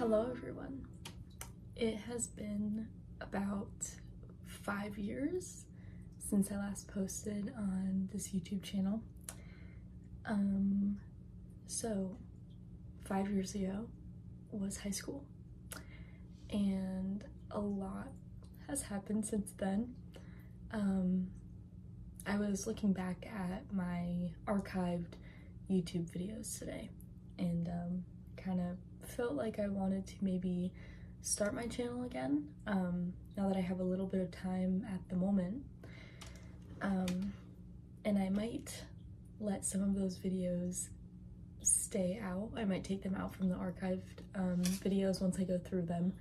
Hello everyone. It has been about 5 years since I last posted on this YouTube channel. So 5 years ago was high school, and a lot has happened since then. I was looking back at my archived YouTube videos today and kind of felt like I wanted to maybe start my channel again now that I have a little bit of time at the moment, and I might let some of those videos stay out. I might take them out from the archived videos once I go through them.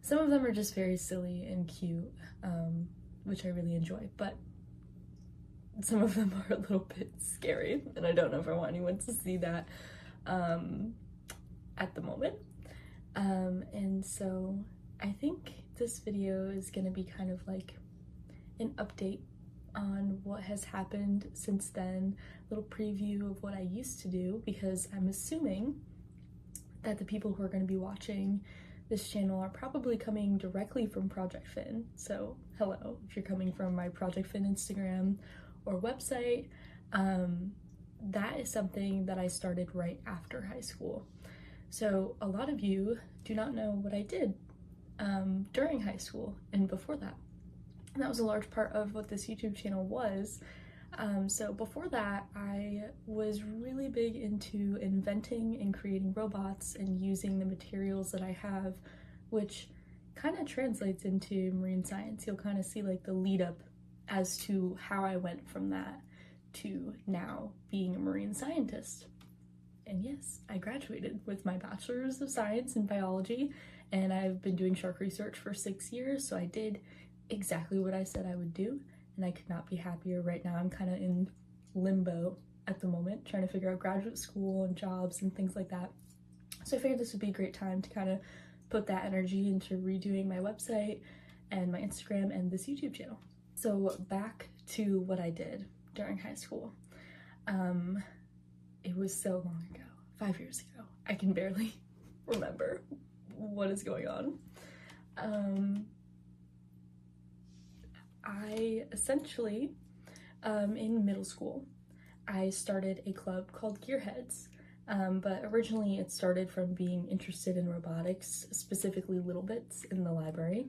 Some of them are just very silly and cute, which I really enjoy, but some of them are a little bit scary, and I don't know if I want anyone to see that at the moment. And so I think this video is gonna be kind of like an update on what has happened since then, a little preview of what I used to do, because I'm assuming that the people who are going to be watching this channel are probably coming directly from Project Fin. So hello, if you're coming from my Project Fin Instagram or website, that is something that I started right after high school. So a lot of you do not know what I did during high school and before that. And that was a large part of what this YouTube channel was. So before that, I was really big into inventing and creating robots and using the materials that I have, which kind of translates into marine science. You'll kind of see like the lead up as to how I went from that to now being a marine scientist. And yes, I graduated with my bachelor's of science in biology, and I've been doing shark research for 6 years, so I did exactly what I said I would do, and I could not be happier. Right now I'm kind of in limbo at the moment, trying to figure out graduate school and jobs and things like that. So I figured this would be a great time to kind of put that energy into redoing my website and my Instagram and this YouTube channel. So back to what I did during high school. It was so long ago, 5 years ago. I can barely remember what is going on. I essentially, in middle school, I started a club called Gearheads, but originally it started from being interested in robotics, specifically Little Bits in the library,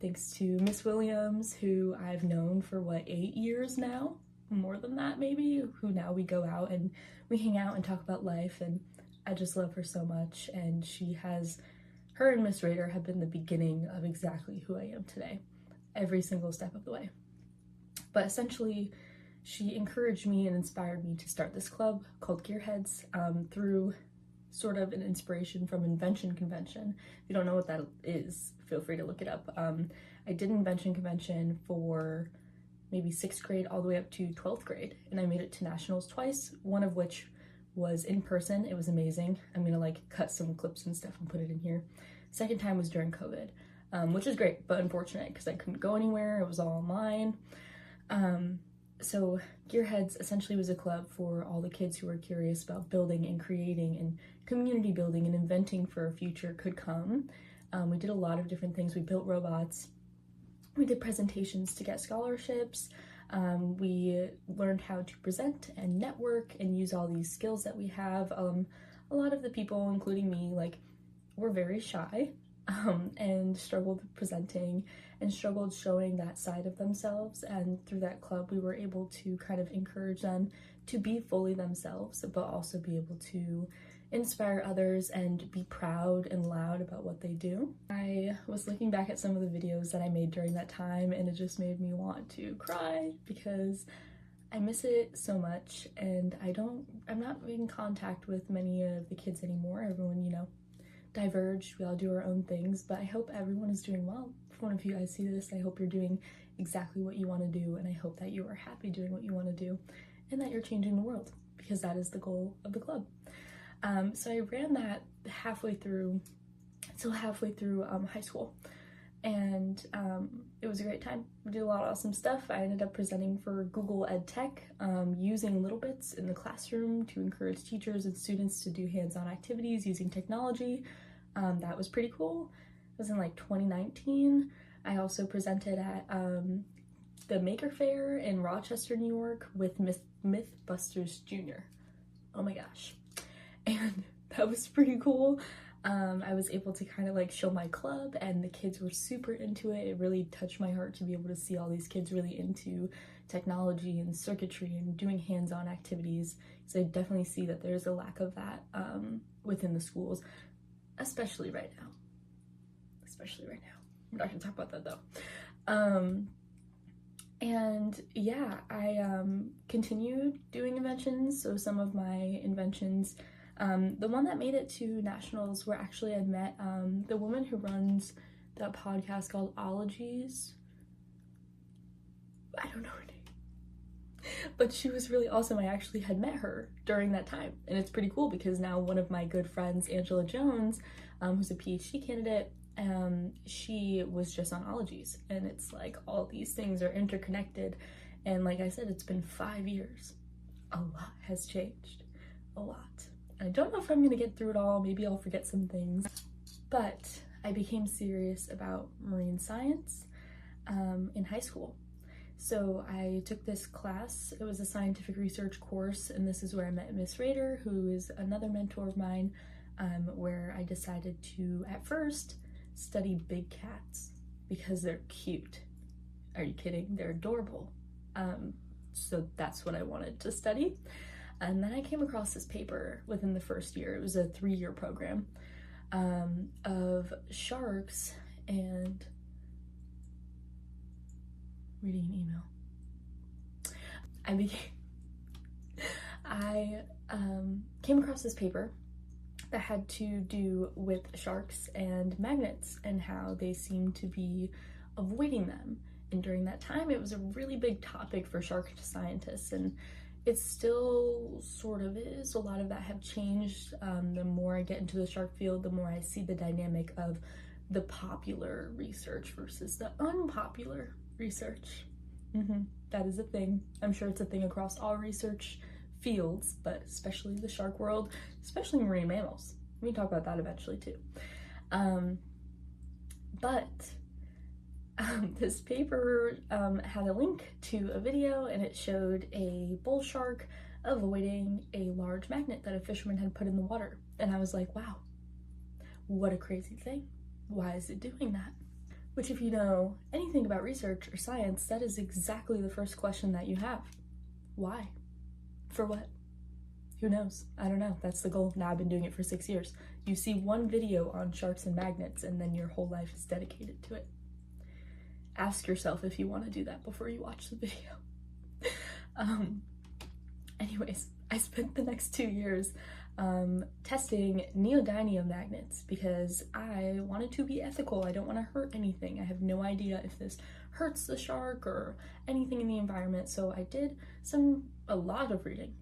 thanks to Miss Williams, who I've known for what, 8 years now? More than that maybe, who now we go out and we hang out and talk about life, and I just love her so much. And her and Miss Rader have been the beginning of exactly who I am today, every single step of the way. But essentially, she encouraged me and inspired me to start this club called Gearheads through sort of an inspiration from Invention Convention. If you don't know what that is, feel free to look it up. I did Invention Convention for maybe 6th grade all the way up to 12th grade, and I made it to nationals twice, one of which was in person. It was amazing. I'm gonna like cut some clips and stuff and put it in here. Second time was during COVID, which is great, but unfortunate because I couldn't go anywhere. It was all online. So Gearheads essentially was a club for all the kids who were curious about building and creating and community building and inventing for a future could come. We did a lot of different things. We built robots. We did presentations to get scholarships. We learned how to present and network and use all these skills that we have. A lot of the people, including me, like, were very shy and struggled presenting and struggled showing that side of themselves. And through that club, we were able to kind of encourage them to be fully themselves, but also be able to inspire others and be proud and loud about what they do. I was looking back at some of the videos that I made during that time, and it just made me want to cry because I miss it so much, and I'm not in contact with many of the kids anymore. Everyone, you know, diverged. We all do our own things, but I hope everyone is doing well. If one of you guys see this, I hope you're doing exactly what you want to do, and I hope that you are happy doing what you want to do and that you're changing the world, because that is the goal of the club. So I ran that halfway through high school, and it was a great time. We did a lot of awesome stuff. I ended up presenting for Google EdTech, using Little Bits in the classroom to encourage teachers and students to do hands-on activities using technology. That was pretty cool. It was in like 2019. I also presented at the Maker Faire in Rochester, New York with Mythbusters Jr. Oh my gosh. And that was pretty cool. I was able to kind of like show my club, and the kids were super into it. It really touched my heart to be able to see all these kids really into technology and circuitry and doing hands-on activities. So I definitely see that there's a lack of that within the schools, especially right now. We're not gonna talk about that though. And yeah, I continued doing inventions. So some of my inventions, the one that made it to nationals where actually I met the woman who runs that podcast called Ologies. I don't know her name, but she was really awesome. I actually had met her during that time, and it's pretty cool because now one of my good friends, Angela Jones, who's a PhD candidate, she was just on Ologies, and it's like all these things are interconnected. And like I said, it's been 5 years. A lot has changed, a lot. I don't know if I'm gonna get through it all. Maybe I'll forget some things, but I became serious about marine science in high school. So I took this class. It was a scientific research course, and this is where I met Miss Rader, who is another mentor of mine, where I decided to, at first, study big cats because they're cute. Are you kidding? They're adorable. So that's what I wanted to study. And then I came across this paper within the first year. It was a 3-year program of sharks and reading an email. I came across this paper that had to do with sharks and magnets and how they seem to be avoiding them. And during that time, it was a really big topic for shark scientists, and it still sort of is. A lot of that have changed. The more I get into the shark field, the more I see the dynamic of the popular research versus the unpopular research. That is a thing. I'm sure it's a thing across all research fields, but especially the shark world, especially marine mammals. We can talk about that eventually too. This paper had a link to a video, and it showed a bull shark avoiding a large magnet that a fisherman had put in the water. And I was like, wow, what a crazy thing. Why is it doing that? Which, if you know anything about research or science, that is exactly the first question that you have. Why? For what? Who knows? I don't know. That's the goal. Now I've been doing it for 6 years. You see one video on sharks and magnets, and then your whole life is dedicated to it. Ask yourself if you want to do that before you watch the video. Anyways, I spent the next 2 years testing neodymium magnets because I wanted to be ethical. I don't want to hurt anything. I have no idea if this hurts the shark or anything in the environment. So I did a lot of reading.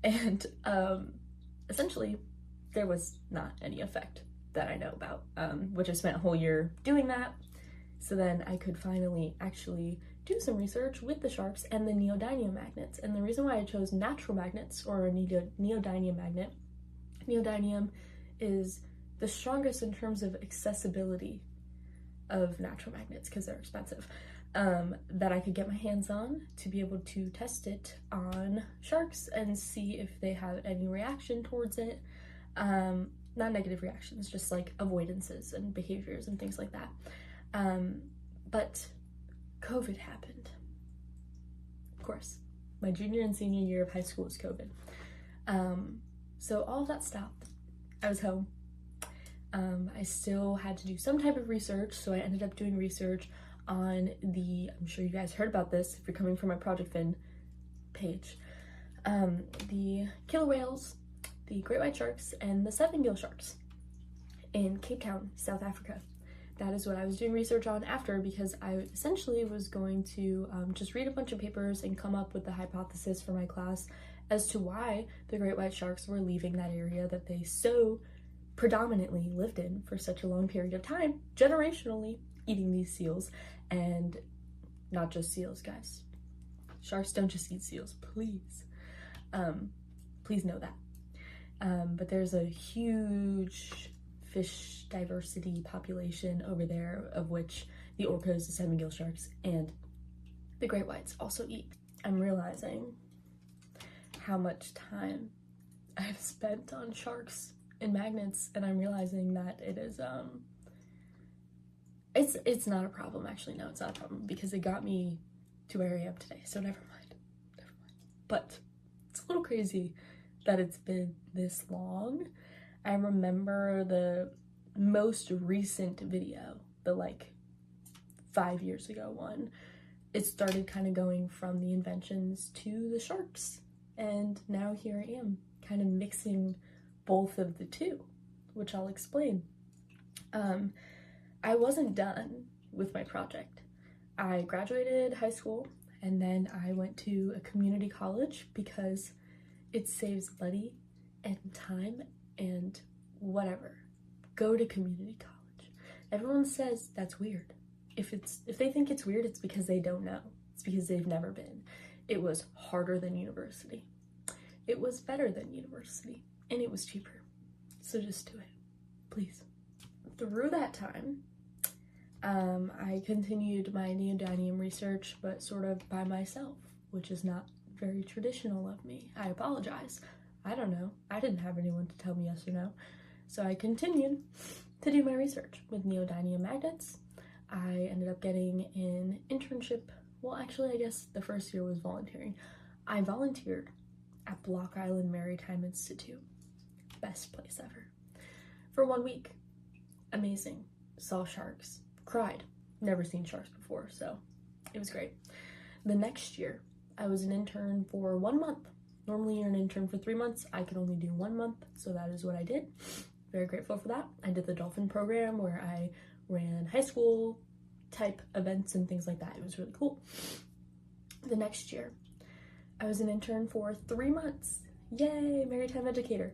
And essentially there was not any effect that I know about, which I spent a whole year doing that. So then I could finally actually do some research with the sharks and the neodymium magnets. And the reason why I chose natural magnets or a neodymium magnet, neodymium is the strongest in terms of accessibility of natural magnets because they're expensive, that I could get my hands on to be able to test it on sharks and see if they have any reaction towards it. Not negative reactions, just like avoidances and behaviors and things like that. But COVID happened. Of course, my junior and senior year of high school was COVID. So all of that stopped. I was home. I still had to do some type of research, so I ended up doing research on I'm sure you guys heard about this if you're coming from my Project Fin page, the killer whales, the great white sharks, and the seven-gill sharks in Cape Town, South Africa. That is what I was doing research on after, because I essentially was going to just read a bunch of papers and come up with the hypothesis for my class as to why the great white sharks were leaving that area that they so predominantly lived in for such a long period of time, generationally, eating these seals. And not just seals, guys. Sharks don't just eat seals, please. Please know that. But there's a huge fish diversity population over there, of which the orcas, the salmon gill sharks, and the great whites also eat. I'm realizing how much time I've spent on sharks and magnets, and I'm realizing that it is it's not a problem. Actually, no, it's not a problem, because it got me to where I am today, so never mind. But it's a little crazy that it's been this long. I remember the most recent video, the like 5 years ago one, it started kind of going from the inventions to the sharks, and now here I am kind of mixing both of the two, which I'll explain. I wasn't done with my project. I graduated high school and then I went to a community college because it saves money and time and whatever. Go to community college. Everyone says that's weird. If they think it's weird, it's because they don't know. It's because they've never been. It was harder than university. It was better than university, and it was cheaper. So just do it, please. Through that time, I continued my neodymium research, but sort of by myself, which is not very traditional of me. I apologize. I don't know. I didn't have anyone to tell me yes or no. So I continued to do my research with neodymium magnets. I ended up getting an internship. Well, actually, I guess the first year was volunteering. I volunteered at Block Island Maritime Institute. Best place ever. For 1 week. Amazing. Saw sharks. Cried. Never seen sharks before, so it was great. The next year, I was an intern for 1 month. Normally you're an intern for 3 months. I could only do 1 month, so that is what I did. Very grateful for that. I did the dolphin program where I ran high school type events and things like that. It was really cool. The next year, I was an intern for 3 months. Yay, maritime educator.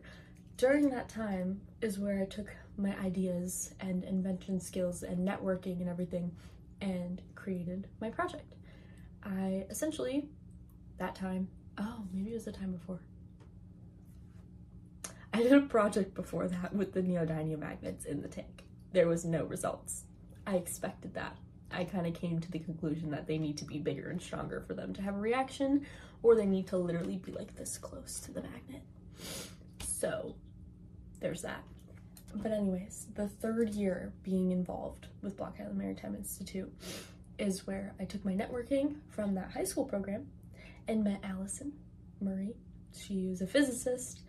During that time is where I took my ideas and invention skills and networking and everything and created my project. I essentially, that time, oh, maybe it was the time before. I did a project before that with the neodymium magnets in the tank. There was no results. I expected that. I kind of came to the conclusion that they need to be bigger and stronger for them to have a reaction, or they need to literally be like this close to the magnet. So there's that. But anyways, the third year being involved with Block Island Maritime Institute is where I took my networking from that high school program and met Allison Murray. She was a physicist,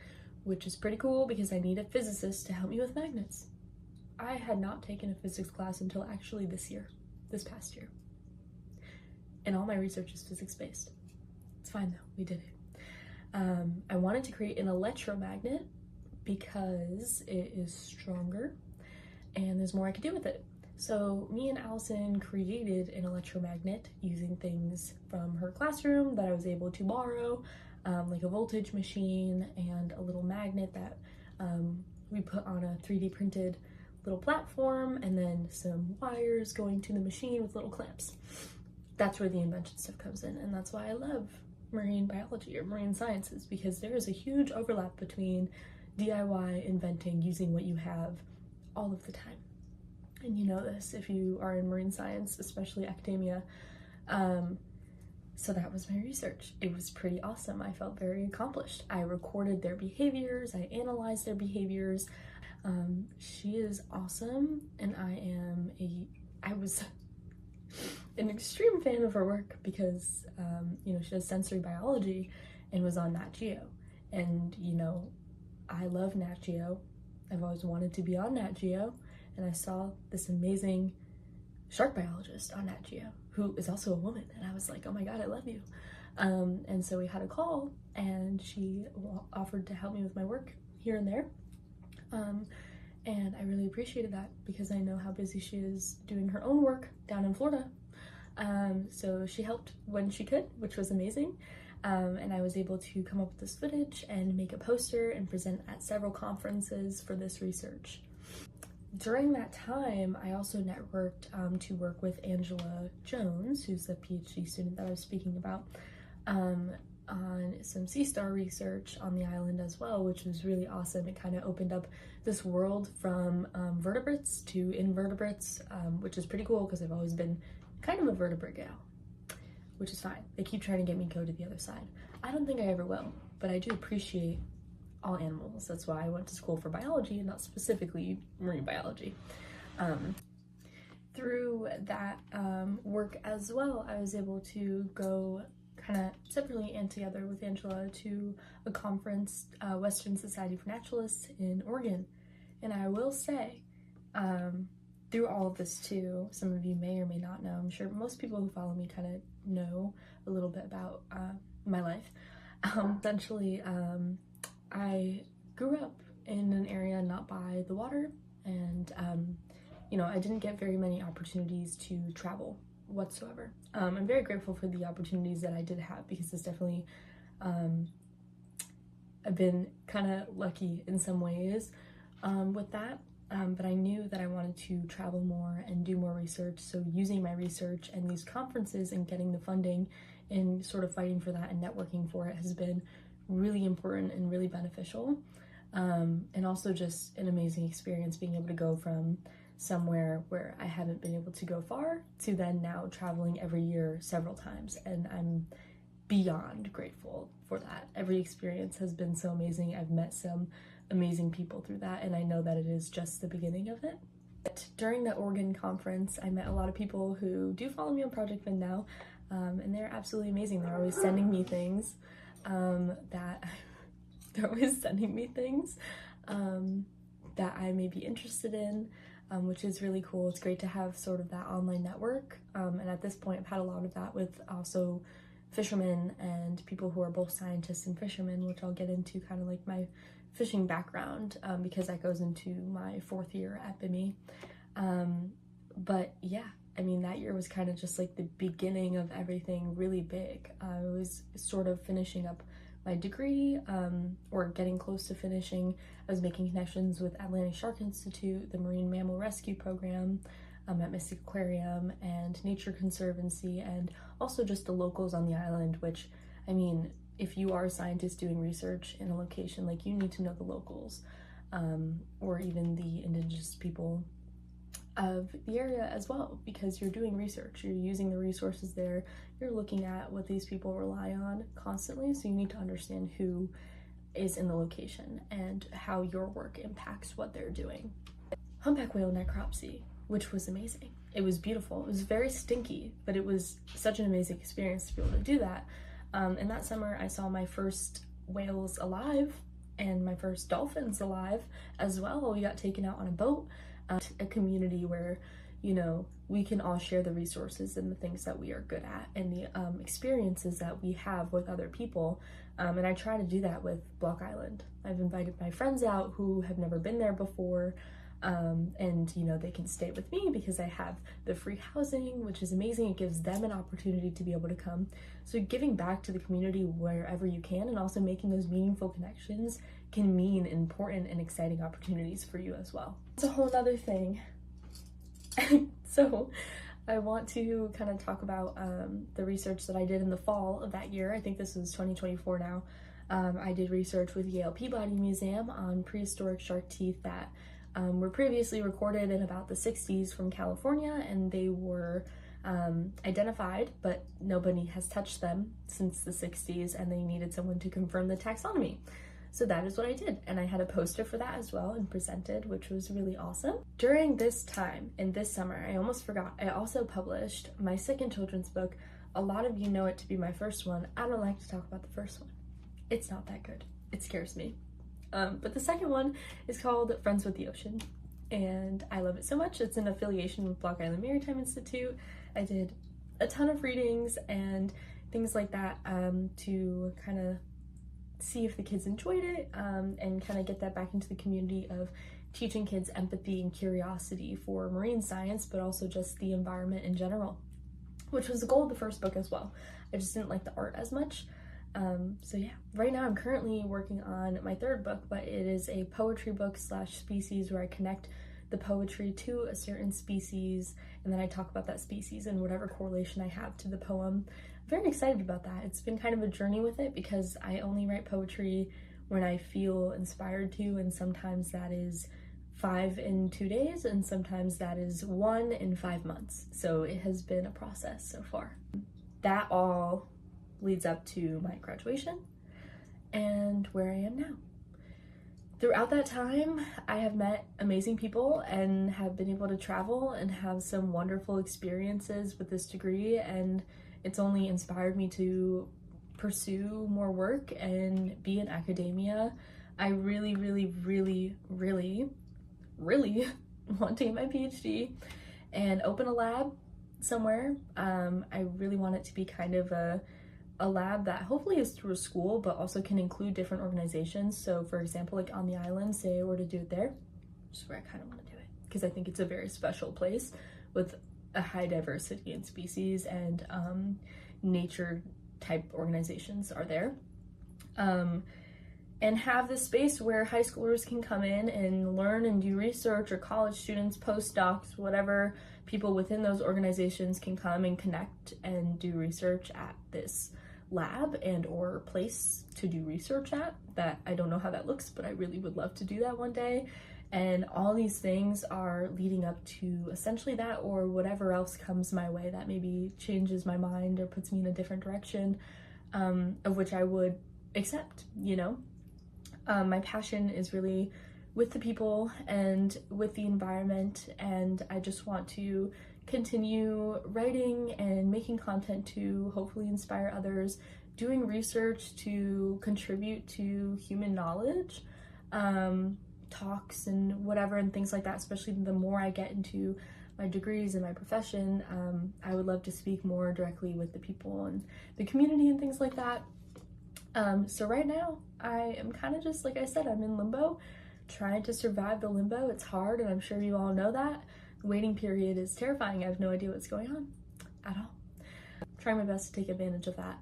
which is pretty cool because I need a physicist to help me with magnets. I had not taken a physics class until actually this past year. And all my research is physics-based. It's fine though, we did it. I wanted to create an electromagnet because it is stronger and there's more I could do with it. So me and Allison created an electromagnet using things from her classroom that I was able to borrow, like a voltage machine and a little magnet that we put on a 3D printed little platform, and then some wires going to the machine with little clamps. That's where the invention stuff comes in, and that's why I love marine biology or marine sciences, because there is a huge overlap between DIY inventing using what you have all of the time. And you know this if you are in marine science, especially academia. So that was my research. It was pretty awesome. I felt very accomplished. I recorded their behaviors, I analyzed their behaviors. She is awesome, and I was an extreme fan of her work because, you know, she does sensory biology and was on Nat Geo. And, you know, I love Nat Geo. I've always wanted to be on Nat Geo, and I saw this amazing shark biologist on Nat Geo who is also a woman, and I was like, oh my god, I love you. And so we had a call, and she offered to help me with my work here and there. And I really appreciated that because I know how busy she is doing her own work down in Florida. So she helped when she could, which was amazing. And I was able to come up with this footage and make a poster and present at several conferences for this research. During that time, I also networked to work with Angela Jones, who's the PhD student that I was speaking about, on some sea star research on the island as well, which was really awesome. It kind of opened up this world from vertebrates to invertebrates, which is pretty cool because I've always been kind of a vertebrate gal, which is fine. They keep trying to get me to go to the other side. I don't think I ever will, but I do appreciate all animals. That's why I went to school for biology and not specifically marine biology. Through that work as well, I was able to go kind of separately and together with Angela to a conference, Western Society for Naturalists in Oregon. And I will say, through all of this too, some of you may or may not know, I'm sure most people who follow me kind of know a little bit about my life. Essentially, I grew up in an area not by the water, and you know, I didn't get very many opportunities to travel whatsoever. I'm very grateful for the opportunities that I did have, because it's definitely, I've been kind of lucky in some ways with that, but I knew that I wanted to travel more and do more research, so using my research and these conferences and getting the funding and sort of fighting for that and networking for it has been really important and really beneficial, and also just an amazing experience being able to go from somewhere where I haven't been able to go far to then now traveling every year several times, and I'm beyond grateful for that. Every experience has been so amazing. I've met some amazing people through that, and I know that it is just the beginning of it. But during the Oregon conference, I met a lot of people who do follow me on Project Fin now, and they're absolutely amazing. They're always sending me things that I may be interested in, which is really cool. It's great to have sort of that online network, and at this point I've had a lot of that with also fishermen and people who are both scientists and fishermen, which I'll get into kind of like my fishing background, because that goes into my 4th year at BIMI. But yeah, I mean, that year was kind of just like the beginning of everything really big. I was sort of finishing up my degree, or getting close to finishing. I was making connections with Atlantic Shark Institute, the Marine Mammal Rescue Program at Mystic Aquarium, and Nature Conservancy, and also just the locals on the island, which, I mean, if you are a scientist doing research in a location, like, you need to know the locals, or even the indigenous people of the area as well, because you're doing research, you're using the resources there, you're looking at what these people rely on constantly, so you need to understand who is in the location and how your work impacts what they're doing. Humpback whale necropsy, which was amazing. It was beautiful. It was very stinky, but it was such an amazing experience to be able to do that. And that summer I saw my first whales alive and my first dolphins alive as well. We got taken out on a boat, a community where, you know, we can all share the resources and the things that we are good at and the experiences that we have with other people. And I try to do that with Block Island. I've invited my friends out who have never been there before, and you know, they can stay with me because I have the free housing, which is amazing. It gives them an opportunity to be able to come. So giving back to the community wherever you can, and also making those meaningful connections, can mean important and exciting opportunities for you as well. It's a whole other thing. So I want to kind of talk about the research that I did in the fall of that year. I think this was 2024 now. I did research with Yale Peabody Museum on prehistoric shark teeth that were previously recorded in about the 60s from California, and they were identified, but nobody has touched them since the 60s, and they needed someone to confirm the taxonomy. So that is what I did, and I had a poster for that as well and presented, which was really awesome. During this time, in this summer, I almost forgot, I also published my second children's book. A lot of you know it to be my first one. I don't like to talk about the first one. It's not that good. It scares me. But the second one is called Friends with the Ocean, and I love it so much. It's an affiliation with Block Island Maritime Institute. I did a ton of readings and things like that to kind of see if the kids enjoyed it, and kind of get that back into the community of teaching kids empathy and curiosity for marine science, but also just the environment in general, which was the goal of the first book as well. I just didn't like the art as much. So yeah, right now I'm currently working on my third book, but it is a poetry book / species where I connect the poetry to a certain species, and then I talk about that species and whatever correlation I have to the poem. I'm very excited about that. It's been kind of a journey with it because I only write poetry when I feel inspired to, and sometimes that is 5 in 2 days, and sometimes that is 1 in 5 months. So it has been a process so far. That all leads up to my graduation and where I am now. Throughout that time, I have met amazing people and have been able to travel and have some wonderful experiences with this degree, and it's only inspired me to pursue more work and be in academia. I really, really, really, really, really want to get my PhD and open a lab somewhere. I really want it to be kind of a lab that hopefully is through a school, but also can include different organizations. So for example, like on the island, say I were to do it there, which is where I kind of want to do it, because I think it's a very special place with a high diversity in species, and nature type organizations are there. And have this space where high schoolers can come in and learn and do research, or college students, postdocs, whatever, people within those organizations can come and connect and do research at this lab and or place to do research at. That I don't know how that looks, but I really would love to do that one day. And all these things are leading up to essentially that, or whatever else comes my way that maybe changes my mind or puts me in a different direction, of which I would accept, you know? My passion is really with the people and with the environment, and I just want to continue writing and making content to hopefully inspire others, doing research to contribute to human knowledge, talks and whatever and things like that. Especially the more I get into my degrees and my profession, I would love to speak more directly with the people and the community and things like that. So right now I am kind of just, like I said, I'm in limbo, trying to survive the limbo. It's hard, and I'm sure you all know that. The waiting period is terrifying. I have no idea what's going on at all. I'm trying my best to take advantage of that.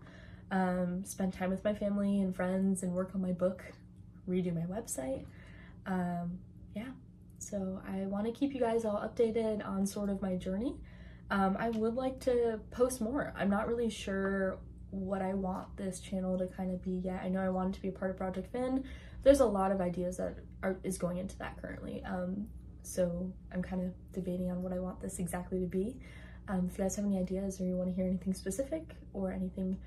Spend time with my family and friends and work on my book, redo my website. Yeah, so I want to keep you guys all updated on sort of my journey. I would like to post more. I'm not really sure what I want this channel to kind of be yet. I know I want it to be a part of Project Finn. There's a lot of ideas that is going into that currently. So I'm kind of debating on what I want this exactly to be. If you guys have any ideas or you want to hear anything specific or anything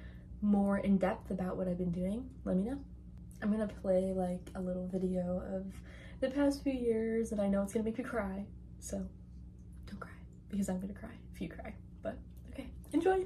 more in depth about what I've been doing, let me know. I'm gonna play like a little video of the past few years, and I know it's gonna make me cry, so don't cry, because I'm gonna cry if you cry. But okay, enjoy.